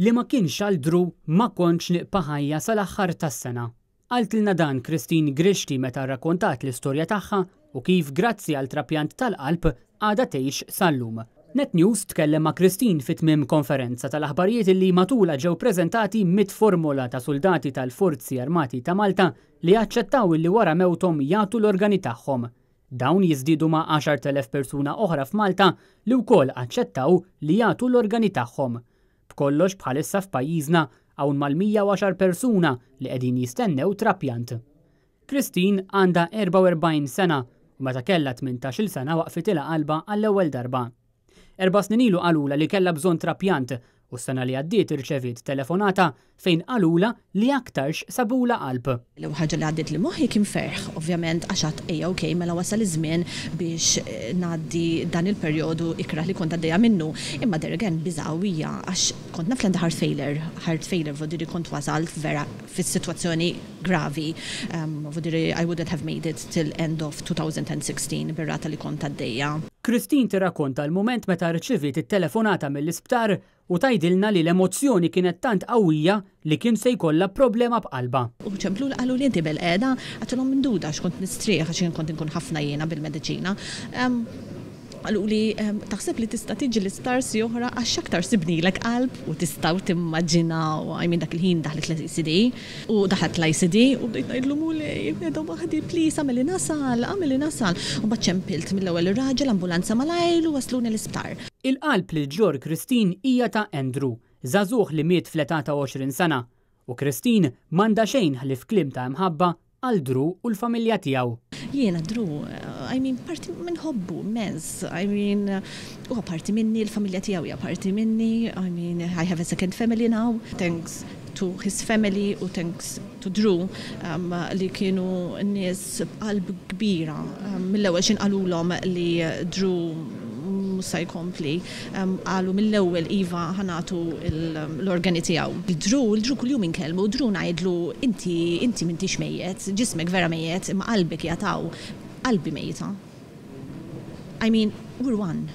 li ma kienx għal Drew ma kontx niqpa' ħajja sal-aħħar tas-sena. Għaltilna dan Christine Grishti meta rrakkontat l-istorja tagħha u kif grazzi għal trapjant tal-qalb għadha tgħix sal-lum. Net News tkellem ma' Christine fit tmiem konferenza tal-aħbarijiet li matula ġew preżentati 100 formula ta' soldati tal-Forzi Armati ta' Malta li aċċettaw li wara mewthom jagħtu l-organi tagħhom. Dawn jiżdiedu ma' 10,000 persuna oħra f'Malta li wkoll aċċettaw li jagħtu l-organi tagħhom. B'kollox bħalissa f'pajjiżna hawn mal-110 persuna li qegħdin jistennew trapjant. Christine għandha 44 sena u meta kellha 18-il sena waqfitilha qalba għall-ewwel darba. 4 snin ilu qalula li kellha bżonn trapjant u s-sena li għaddiet irċevit telefonata fejn qalula li aktarx sabula qalb. L-ewwel ħaġa li għaddiet li moħħi kien ferħ, ovvjament għax għadd okej mela wasal iż-żmien biex ngħaddi dan il-perjodu ikraħ li kont għaddejja minnu. Imma there again biżgħawija għax kont naf l-għandha heart failure vodiri kont wasalt vera fis-sitwazzjoni gravi. Vodiri I wouldn't have made it till end of 2016 bir-rata li kont għaddejja. Christine tirrakkonta l-mument meta rċevit it-telefonata mill-isptar u tgħidilna li l-emozzjoni kienet tant qawwija li kien se jkollha problema b'qalba. U ċemplu qalu li inti bil-qiegħda għadtilhom minn duda x'kont nistrieħ għax kont inkun ħafna jiena bil-mediċina. Qalu li taħseb li tista' tiġi l-istars oħra għax aktar sibnilek qalb u tistgħu timmaġinaw dak il-ħin daħlet l-ICD u daħlet l-ICD u bdejt ngħidlu lej qiegħda waħdi please għamilli nasal u baċċempilt mill-ewwel ir-raġel ambulanza malajr u wasluni l-isptar. Il-qalb li ġor Christine hija ta' Andrew, żagħżugħ li miet fl-età ta' 20 sena u Christine m'għandha xejn ħlief kliem ta' imħabba għal Drew u l-familja tiegħu. Jiena Drew, parti minn ħobbu, mezz, huwa parti minni, l-familja tiegħu hija parti minni, I have a second family now, thanks to his family u thanks to Drew li kienu n-nies qalb kbira. Mill-ewwel x'inqalulhom li Drew musa jkompli, qalu mill-ewwel iva ħanatu l-organi tiegħu. Il-Drew kuljum inkellmu, Drew ngħidlu inti m'intix mejjed, ġismek vera mejjed, imma qalbek jagħtaw qalbi mejta. We're one.